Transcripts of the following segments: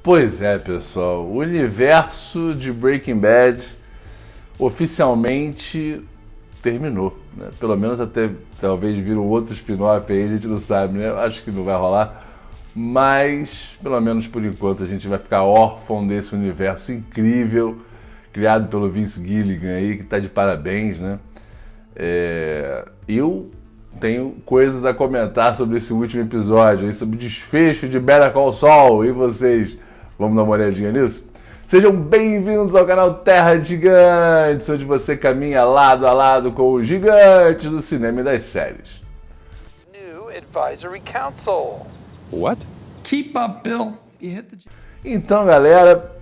Pois é, pessoal, o universo de Breaking Bad oficialmente terminou, né? Pelo menos até talvez vir um outro spin-off aí, a gente não sabe, né? Acho que não vai rolar, mas pelo menos por enquanto a gente vai ficar órfão desse universo incrível criado pelo Vince Gilligan aí, que tá de parabéns, né? Eu tenho coisas a comentar sobre esse último episódio, sobre o desfecho de Better Call Saul, e vocês? Vamos dar uma olhadinha nisso? Sejam bem-vindos ao canal Terra de Gigantes, onde você caminha lado a lado com os gigantes do cinema e das séries. New Advisory Council. What? Keep up, Bill. You hit the... Então, galera,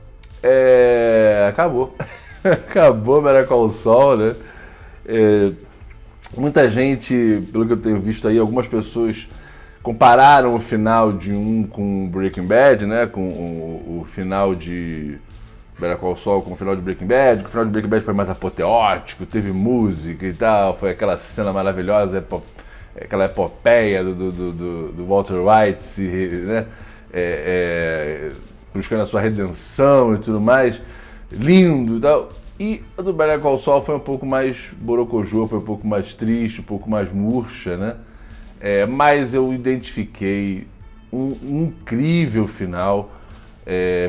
acabou. Acabou Better Call Saul, né? Muita gente, pelo que eu tenho visto aí, algumas pessoas compararam o final de um com Breaking Bad, né? Com o final de Better Call Saul com o final de Breaking Bad, que o final de Breaking Bad foi mais apoteótico, teve música e tal, foi aquela cena maravilhosa, aquela epopeia do Walter White, né? Buscando a sua redenção e tudo mais, lindo e tal. E a do Better Call Saul foi um pouco mais borocochô, foi um pouco mais triste, um pouco mais murcha, né? Mas eu identifiquei um incrível final.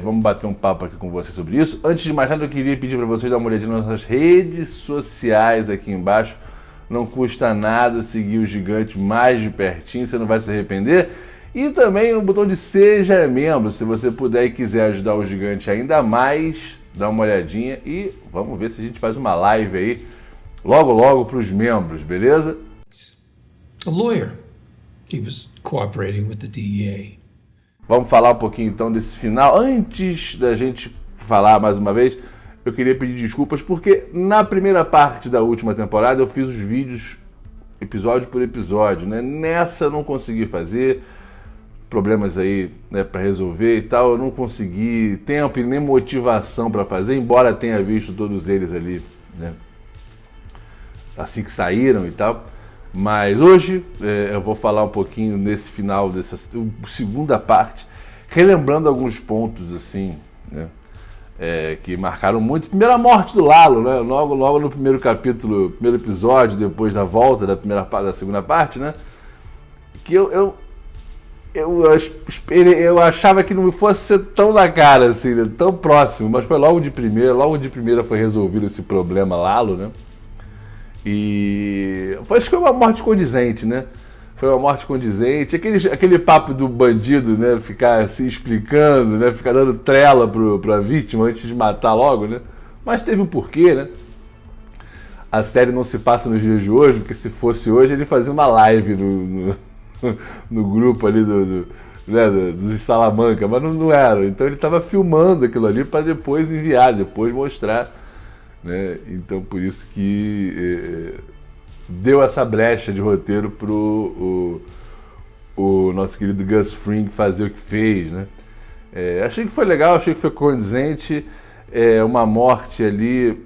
Vamos bater um papo aqui com vocês sobre isso. Antes de mais nada, eu queria pedir para vocês dar uma olhadinha nas nossas redes sociais aqui embaixo. Não custa nada seguir o Gigante mais de pertinho, você não vai se arrepender. E também o botão de Seja Membro, se você puder e quiser ajudar o Gigante ainda mais, dá uma olhadinha e vamos ver se a gente faz uma live aí logo para os membros, beleza? A lawyer. He was cooperating with the DEA. Vamos falar um pouquinho então desse final. Antes da gente falar mais uma vez, eu queria pedir desculpas porque na primeira parte da última temporada eu fiz os vídeos episódio por episódio, né? Nessa eu não consegui fazer, problemas aí, né, para resolver e tal, eu não consegui tempo e nem motivação para fazer, embora tenha visto todos eles ali, né, assim que saíram e tal. Mas hoje eu vou falar um pouquinho nesse final dessa segunda parte, relembrando alguns pontos assim, né, que marcaram muito. Primeiro, a morte do Lalo, né? Logo no primeiro capítulo, primeiro episódio, depois da volta da segunda parte, né? Que eu achava que não fosse ser tão na cara, assim, né? Tão próximo, mas foi logo de primeira foi resolvido esse problema Lalo, né? E acho que foi uma morte condizente, né? Foi uma morte condizente, aquele papo do bandido, né? Ficar se explicando, né? Ficar dando trela pra vítima antes de matar logo, né? Mas teve um porquê, né? A série não se passa nos dias de hoje, porque se fosse hoje ele fazia uma live no grupo ali dos Salamanca, mas não era. Então ele estava filmando aquilo ali para depois enviar, depois mostrar, né? Então por isso que deu essa brecha de roteiro pro o nosso querido Gus Fring fazer o que fez, né? Achei que foi legal, achei que foi condizente, uma morte ali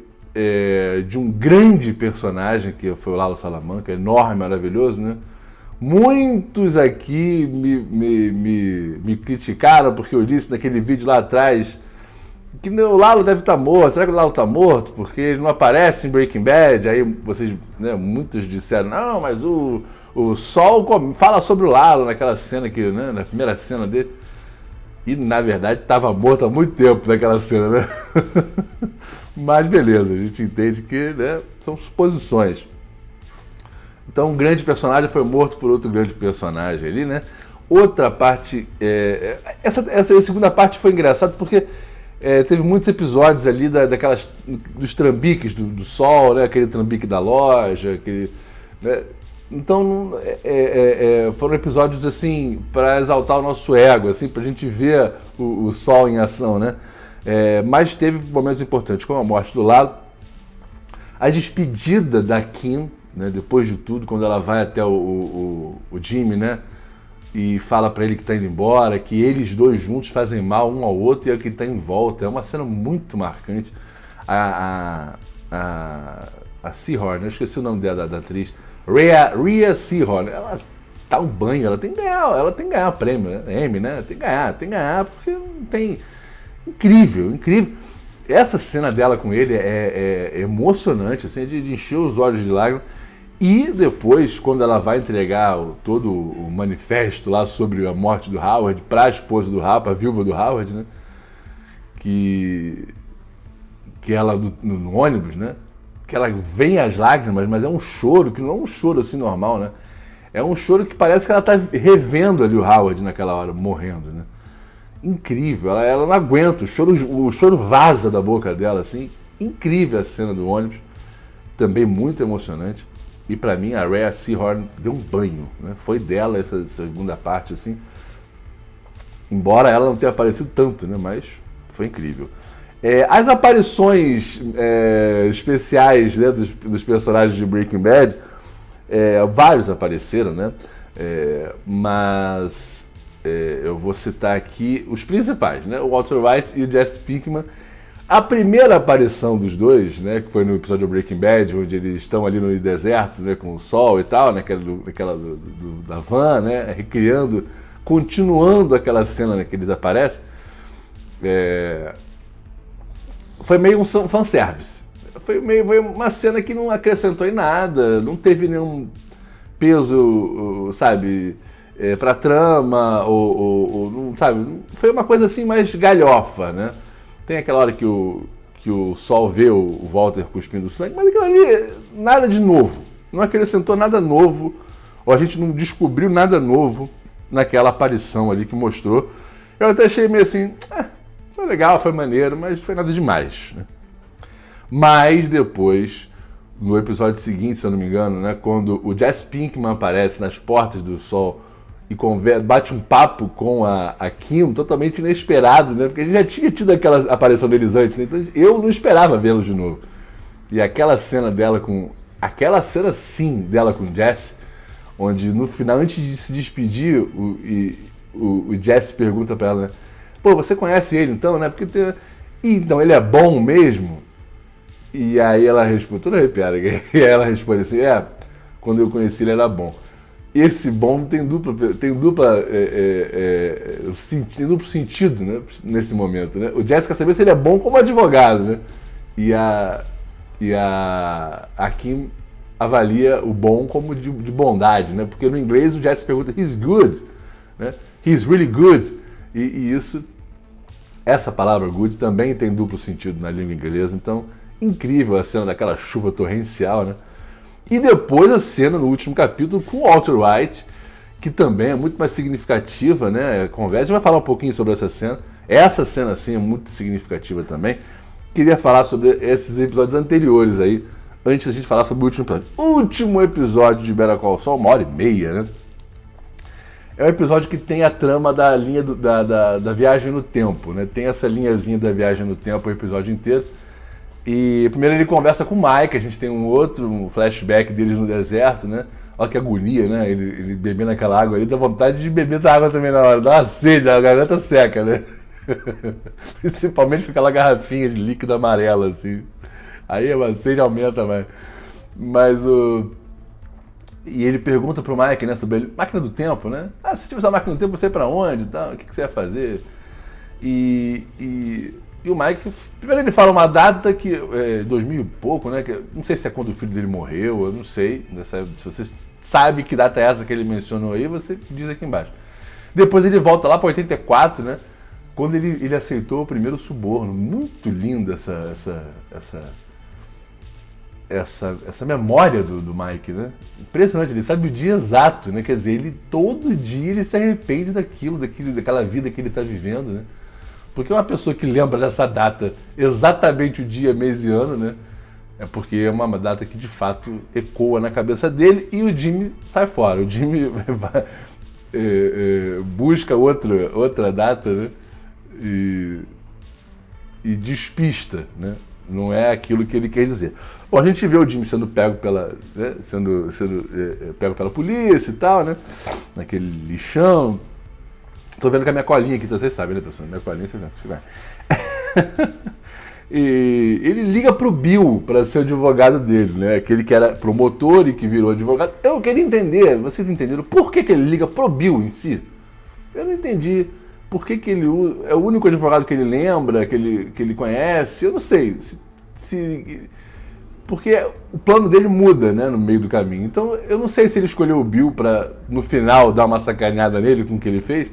de um grande personagem que foi o Lalo Salamanca, enorme, maravilhoso, né? Muitos aqui me criticaram porque eu disse naquele vídeo lá atrás que o Lalo deve estar morto. Será que o Lalo está morto? Porque ele não aparece em Breaking Bad. Aí vocês, né, muitos disseram, não, mas o Sol fala sobre o Lalo naquela cena, né, na primeira cena dele. E na verdade estava morto há muito tempo naquela cena, né? Mas beleza, a gente entende que, né, são suposições. Então um grande personagem foi morto por outro grande personagem ali, né? Outra parte, essa segunda parte foi engraçada porque teve muitos episódios ali dos trambiques do Sol, né? Aquele trambique da loja, né? Então foram episódios assim para exaltar o nosso ego, assim, para a gente ver o Sol em ação, né? Mas teve momentos importantes, como a morte do Lalo, a despedida da Kim, né, depois de tudo, quando ela vai até o Jimmy, né, e fala pra ele que tá indo embora, que eles dois juntos fazem mal um ao outro e é o que tá em volta. É uma cena muito marcante. A Seahorn, eu esqueci o nome da atriz, Rhea Seahorn, ela tá um banho, ela tem que ganhar o prêmio, né? Emmy, né? Tem que ganhar, porque não tem... Incrível, incrível. Essa cena dela com ele é emocionante, assim, de encher os olhos de lágrimas. E depois, quando ela vai entregar todo o manifesto lá sobre a morte do Howard para a esposa do Howard, a viúva do Howard, né? Que ela no ônibus, né? Que ela vem as lágrimas, mas é um choro, que não é um choro assim normal, né? É um choro que parece que ela está revendo ali o Howard naquela hora, morrendo, né? Incrível, ela não aguenta, o choro vaza da boca dela, assim. Incrível a cena do ônibus, também muito emocionante. E pra mim a Rhea Seehorn deu um banho, né? Foi dela essa segunda parte, assim. Embora ela não tenha aparecido tanto, né? Mas foi incrível. As aparições especiais, né, dos personagens de Breaking Bad, vários apareceram, né? Mas eu vou citar aqui os principais, né? O Walter White e o Jesse Pinkman. A primeira aparição dos dois, né, que foi no episódio do Breaking Bad, onde eles estão ali no deserto, né, com o sol e tal, naquela da van, né, recriando, continuando aquela cena, né, que eles aparecem, foi meio um fanservice. Foi uma cena que não acrescentou em nada, não teve nenhum peso, sabe, pra trama, ou sabe, foi uma coisa assim mais galhofa, né? Tem aquela hora que o Sol vê o Walter cuspindo sangue, mas aquilo ali, nada de novo. Não acrescentou nada novo, ou a gente não descobriu nada novo naquela aparição ali que mostrou. Eu até achei meio assim, foi legal, foi maneiro, mas não foi nada demais, né? Mas depois, no episódio seguinte, se eu não me engano, né, quando o Jesse Pinkman aparece nas portas do Sol e bate um papo com a Kim, totalmente inesperado, né? Porque a gente já tinha tido aquela aparição deles antes, né? Então eu não esperava vê-los de novo. E aquela cena dela aquela cena sim dela com o Jesse, onde no final, antes de se despedir, o Jesse pergunta pra ela, né? Pô, você conhece ele então, né? Porque então, ele é bom mesmo? E aí ela responde, toda arrepiada, e aí ela responde assim, quando eu conheci ele era bom. Esse bom tem duplo sentido, né, nesse momento, né? O Jesse quer saber se ele é bom como advogado, né? E a Kim avalia o bom como de bondade, né? Porque no inglês o Jesse pergunta he's good, né? He's really good. E essa palavra good também tem duplo sentido na língua inglesa. Então, incrível a cena daquela chuva torrencial, né? E depois a cena no último capítulo com o Walter White, que também é muito mais significativa, né? Conversa, a gente vai falar um pouquinho sobre essa cena. Essa cena, sim, é muito significativa também. Queria falar sobre esses episódios anteriores aí, antes da gente falar sobre o último episódio. O último episódio de Better Call Saul, 1h30, né? É um episódio que tem a trama da linha da viagem no tempo, né? Tem essa linhazinha da viagem no tempo o episódio inteiro. E primeiro ele conversa com o Mike, a gente tem um flashback deles no deserto, né? Olha que agonia, né? Ele bebendo aquela água ali, dá vontade de beber essa água também na hora, dá uma sede, a garganta seca, né? Principalmente com aquela garrafinha de líquido amarelo, assim. Aí a sede aumenta mais. E ele pergunta pro Mike, né, sobre máquina do tempo, né? Se tivesse a máquina do tempo, você ia pra onde e tal? O que você ia fazer? E o Mike, primeiro ele fala uma data que 2000 e pouco, né? Que, não sei se é quando o filho dele morreu, eu não sei. Se você sabe que data é essa que ele mencionou aí, você diz aqui embaixo. Depois ele volta lá para 84, né? Quando ele aceitou o primeiro suborno. Muito linda essa memória do Mike, né? Impressionante, ele sabe o dia exato, né? Quer dizer, todo dia ele se arrepende daquela vida que ele está vivendo, né? Porque uma pessoa que lembra dessa data, exatamente o dia, mês e ano, né? É porque é uma data que de fato ecoa na cabeça dele e o Jimmy sai fora. O Jimmy busca outra data, né? E despista, né? Não é aquilo que ele quer dizer. Bom, a gente vê o Jimmy sendo pego pego pela polícia e tal, né? Naquele lixão. Tô vendo com a minha colinha aqui, então vocês sabem, né, pessoal? Minha colinha, vocês sabem. E ele liga pro Bill para ser o advogado dele, né? Aquele que era promotor e que virou advogado. Eu queria entender, vocês entenderam, por que ele liga pro Bill em si? Eu não entendi. Por que ele é o único advogado que ele lembra, que ele conhece? Eu não sei. Porque o plano dele muda, né, no meio do caminho. Então, eu não sei se ele escolheu o Bill para, no final, dar uma sacaneada nele com o que ele fez.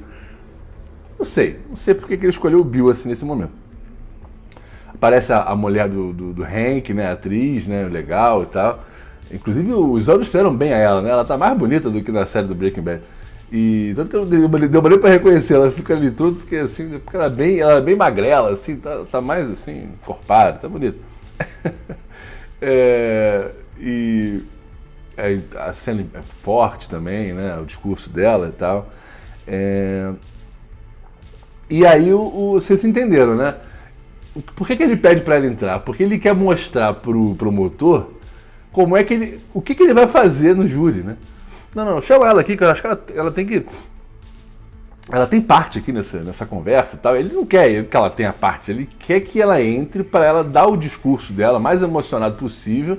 Não sei por que ele escolheu o Bill assim nesse momento. Aparece a mulher do Hank, né, a atriz, né, legal e tal. Inclusive, os olhos fizeram bem a ela, né? Ela tá mais bonita do que na série do Breaking Bad. E tanto que eu demorei pra reconhecer ela, fica ali tudo, porque assim, porque ela é bem magrela, assim, tá mais assim, encorpada, tá bonita. A cena é forte também, né? O discurso dela e tal. E aí vocês entenderam, né? Por que ele pede para ela entrar? Porque ele quer mostrar pro promotor como é que o que ele vai fazer no júri, né? Não, chama ela aqui, que eu acho que ela tem que... Ela tem parte aqui nessa conversa e tal. Ele não quer que ela tenha parte, ele quer que ela entre para ela dar o discurso dela mais emocionado possível,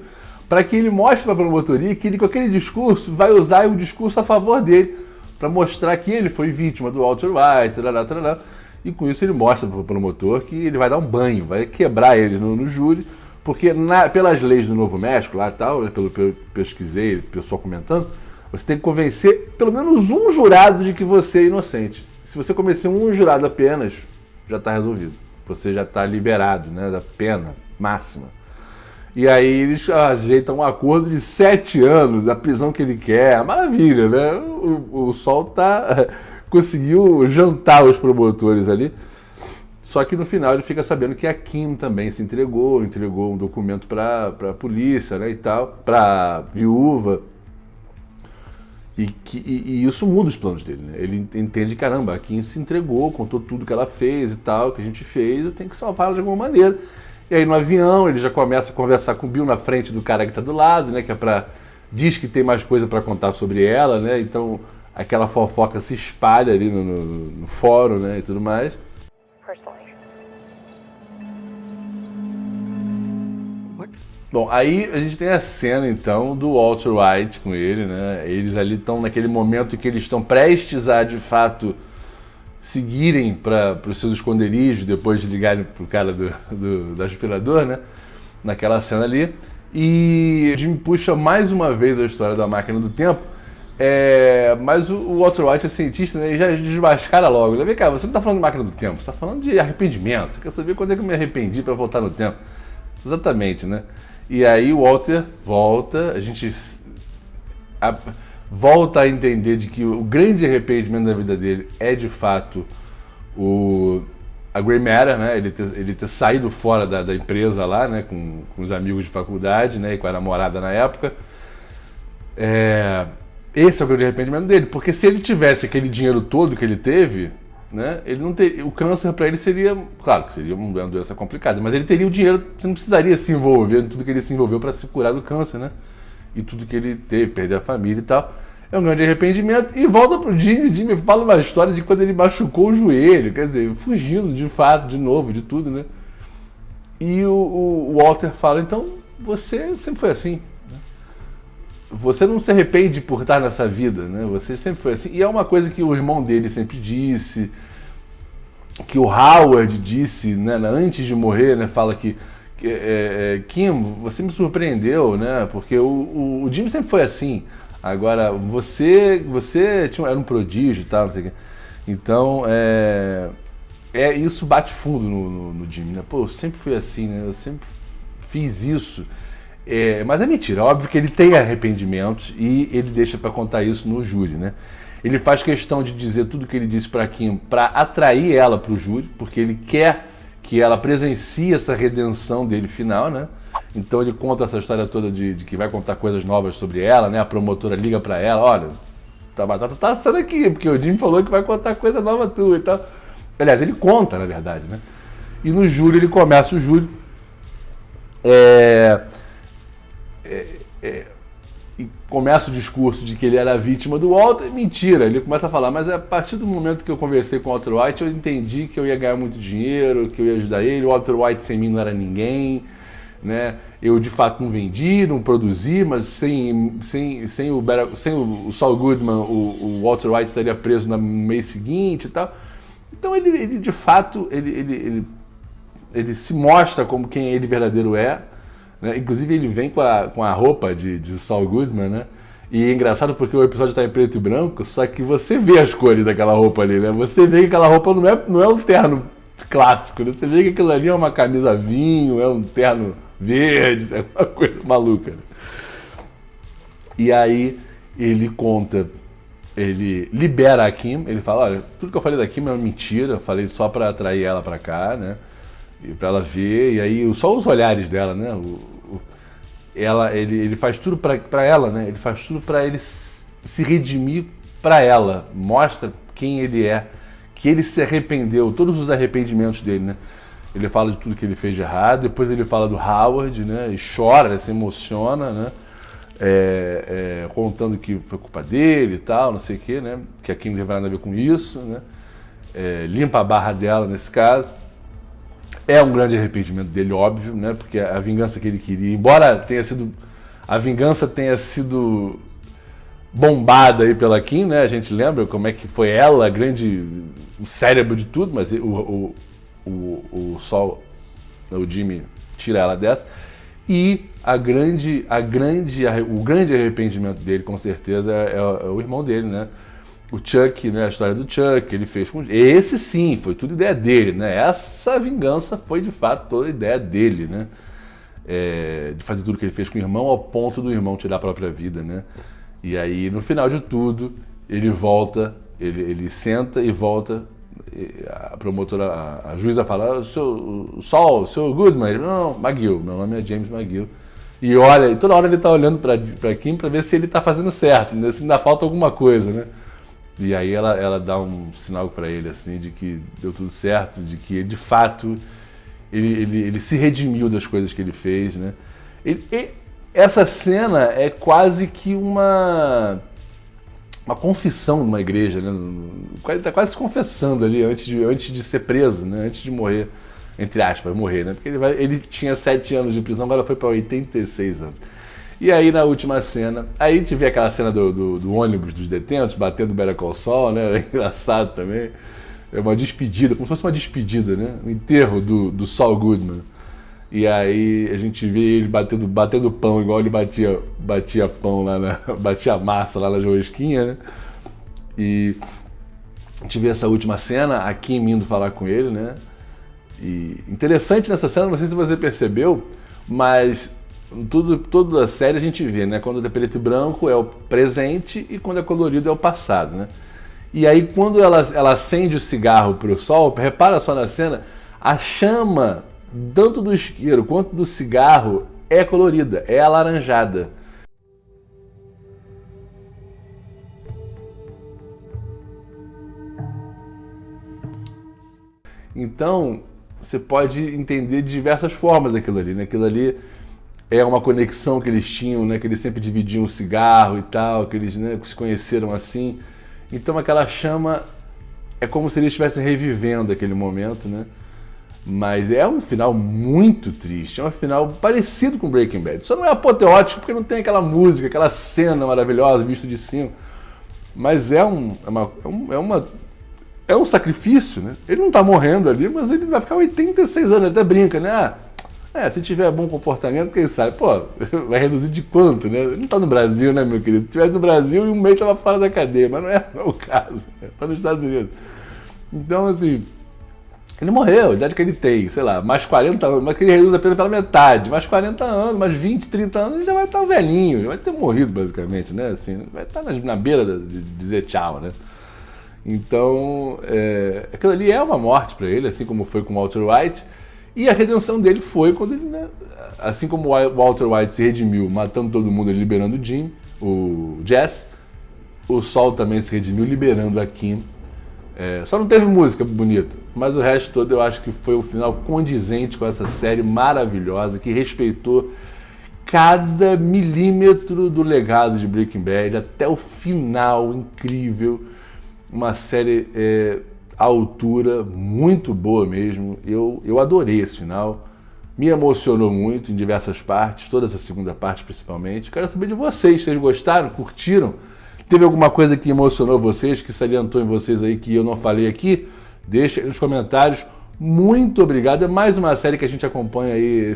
para que ele mostre para a promotoria que ele, com aquele discurso, vai usar o discurso a favor dele, para mostrar que ele foi vítima do Walter White, tarará. E com isso ele mostra para o promotor que ele vai dar um banho, vai quebrar ele no júri, porque pelas leis do Novo México, lá e tal, pelo que eu pesquisei, o pessoal comentando, você tem que convencer pelo menos um jurado de que você é inocente. Se você convencer um jurado apenas, já está resolvido. Você já está liberado, né, da pena máxima. E aí eles ajeitam um acordo de 7 anos, a prisão que ele quer. Maravilha, né? O Sol conseguiu jantar os promotores ali. Só que no final ele fica sabendo que a Kim também se entregou um documento para a polícia, né, e tal, para viúva. E isso muda os planos dele, né? Ele entende, caramba, a Kim se entregou, contou tudo que ela fez e tal, que a gente fez, eu tenho que salvá-la de alguma maneira. E aí no avião ele já começa a conversar com o Bill na frente do cara que tá do lado, né? Que é diz que tem mais coisa para contar sobre ela, né? Então aquela fofoca se espalha ali no fórum, né? E tudo mais. Personally. Bom, aí a gente tem a cena, então, do Walter White com ele, né? Eles ali estão naquele momento que eles estão prestes a, de fato, seguirem para os seus esconderijos, depois de ligarem pro cara do aspirador, né? Naquela cena ali. E o Jimmy puxa mais uma vez a história da máquina do tempo, mas o Walter White é cientista, né? E já desmascara logo. Ele vem cá, você não está falando de máquina do tempo, você está falando de arrependimento. Você quer saber quando é que eu me arrependi para voltar no tempo? Exatamente, né? E aí o Walter volta, a gente volta a entender de que o grande arrependimento da vida dele é de fato a Grey Matter, né? Ele ter saído fora da empresa lá, né? Com os amigos de faculdade, né? E com a namorada na época. Esse é o grande arrependimento dele, porque se ele tivesse aquele dinheiro todo que ele teve, né, ele não o câncer para ele seria, claro que seria uma doença complicada, mas ele teria o dinheiro, você não precisaria se envolver em tudo que ele se envolveu para se curar do câncer, né? E tudo que ele teve, perder a família e tal. É um grande arrependimento. E volta pro Jimmy. Jimmy fala uma história de quando ele machucou o joelho, quer dizer, fugindo de fato, de novo, de tudo, né? E o Walter fala, então, você sempre foi assim. Você não se arrepende por estar nessa vida, né? Você sempre foi assim. E é uma coisa que o irmão dele sempre disse, que o Howard disse, né, antes de morrer, né? Fala que Kim, você me surpreendeu, né? Porque o Jimmy sempre foi assim. Agora, você era um prodígio e tal, não sei o quê. Então, isso bate fundo no Jimmy, né? Pô, eu sempre fui assim, né? Eu sempre fiz isso. Mas é mentira, óbvio que ele tem arrependimentos e ele deixa para contar isso no júri, né? Ele faz questão de dizer tudo que ele disse para Kim para atrair ela para o júri, porque ele quer que ela presencie essa redenção dele final, né? Então ele conta essa história toda de que vai contar coisas novas sobre ela, né? A promotora liga para ela, olha, tá assando aqui, porque o Jimmy falou que vai contar coisa nova tua e tal. Aliás, ele conta, na verdade, né? E no júri, ele começa o júri. e começa o discurso de que ele era vítima do Walter. Mentira, ele começa a falar, mas a partir do momento que eu conversei com o Walter White, eu entendi que eu ia ganhar muito dinheiro, que eu ia ajudar ele. O Walter White sem mim não era ninguém, né? Eu de fato não vendi, não produzi, mas sem o Saul Goodman, o Walter White estaria preso no mês seguinte e tal. Então ele de fato, ele se mostra como quem ele verdadeiro é, né? Inclusive ele vem com a roupa de Saul Goodman, né? E é engraçado porque o episódio está em preto e branco, só que você vê as cores daquela roupa ali, né? Você vê que aquela roupa não é um terno clássico, né? Você vê que aquilo ali é uma camisa vinho, é um terno verde, é uma coisa maluca, né? E aí ele libera a Kim, ele fala, olha, tudo que eu falei da Kim é uma mentira, eu falei só para atrair ela para cá, né? E para ela ver, e aí só os olhares dela, né? Ele faz tudo para ela, né? Ele faz tudo para ele se redimir para ela, mostra quem ele é, que ele se arrependeu, todos os arrependimentos dele, né? Ele fala de tudo que ele fez de errado, depois ele fala do Howard, né? E chora, se emociona, né? Contando que foi culpa dele e tal, não sei o que, né? Que a Kim não teve nada a ver com isso, né? Limpa a barra dela nesse caso. É um grande arrependimento dele, óbvio, né? Porque a vingança que ele queria, embora a vingança tenha sido bombada aí pela Kim, né? A gente lembra como é que foi ela, o cérebro de tudo, mas o Jimmy tira ela dessa. E o grande arrependimento dele, com certeza, é o irmão dele, né? O Chuck, né? A história do Chuck, ele fez com... Esse sim, foi tudo ideia dele, né? Essa vingança foi, de fato, toda ideia dele, né? De fazer tudo que ele fez com o irmão, ao ponto do irmão tirar a própria vida, né? E aí, no final de tudo, ele volta, ele senta e volta. A promotora, a juíza fala, o seu Goodman, ele, não, McGill, meu nome é James McGill. E olha, e toda hora ele tá olhando pra Kim pra ver se ele tá fazendo certo, né? Se ainda falta alguma coisa, né? E aí ela dá um sinal pra ele, assim, de que deu tudo certo, de que de fato ele se redimiu das coisas que ele fez, né? Essa cena é quase que uma confissão numa igreja, né? Ele tá quase se confessando ali antes de ser preso, né? Antes de morrer, entre aspas, morrer, né? Porque ele tinha 7 anos de prisão, agora foi para 86 anos. E aí na última cena, aí a gente vê aquela cena do ônibus dos detentos, batendo o Better Call Saul, né? É engraçado também. É uma despedida, como se fosse uma despedida, né? O enterro do Saul Goodman. E aí a gente vê ele batendo pão, igual ele batia pão lá, batia massa lá na rosquinha, né? E a gente vê essa última cena, a Kim indo falar com ele, né? E interessante nessa cena, não sei se você percebeu, mas toda a série a gente vê, né? Quando é preto e branco é o presente e quando é colorido é o passado, né? E aí quando ela acende o cigarro pro sol, repara só na cena, a chama tanto do isqueiro quanto do cigarro é colorida, é alaranjada. Então, você pode entender de diversas formas aquilo ali, né? Aquilo ali é uma conexão que eles tinham, né? Que eles sempre dividiam o cigarro e tal, que eles, né, se conheceram assim. Então aquela chama é como se eles estivessem revivendo aquele momento, né? Mas é um final muito triste, é um final parecido com Breaking Bad. Só não é apoteótico porque não tem aquela música, aquela cena maravilhosa visto de cima. Mas é um sacrifício, né? Ele não tá morrendo ali, mas ele vai ficar 86 anos, ele até brinca, né? Se tiver bom comportamento, quem sabe? Pô, vai reduzir de quanto, né? Ele não tá no Brasil, né, meu querido? Se tivesse no Brasil, um mês tava fora da cadeia, mas não é o caso, né? Tá nos Estados Unidos. Então, assim, ele morreu, a idade que ele tem, sei lá, mais 40 anos, mas que ele reduz a pena pela metade, mais 40 anos, mais 20, 30 anos, ele já vai estar velhinho, já vai ter morrido, basicamente, né? Assim, vai estar na beira de dizer tchau, né? Então, aquilo ali é uma morte para ele, assim como foi com o Walter White, e a redenção dele foi quando ele, né, assim como o Walter White se redimiu, matando todo mundo e liberando o Jesse, o Saul também se redimiu, liberando a Kim. Só não teve música bonita, mas o resto todo eu acho que foi o final condizente com essa série maravilhosa, que respeitou cada milímetro do legado de Breaking Bad até o final, incrível. Uma série à altura, muito boa mesmo. Eu adorei esse final. Me emocionou muito em diversas partes, toda essa segunda parte principalmente. Quero saber de vocês, vocês gostaram, curtiram? Teve alguma coisa que emocionou vocês, que salientou em vocês aí que eu não falei aqui? Deixa aí nos comentários. Muito obrigado. É mais uma série que a gente acompanha aí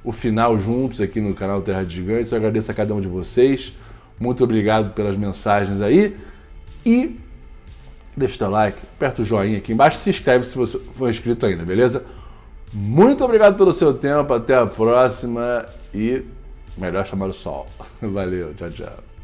o final juntos aqui no canal Terra de Gigantes. Eu agradeço a cada um de vocês. Muito obrigado pelas mensagens aí. E deixa o teu like, aperta o joinha aqui embaixo e se inscreve se você for inscrito ainda, beleza? Muito obrigado pelo seu tempo. Até a próxima e melhor chamar o sol. Valeu, tchau, tchau.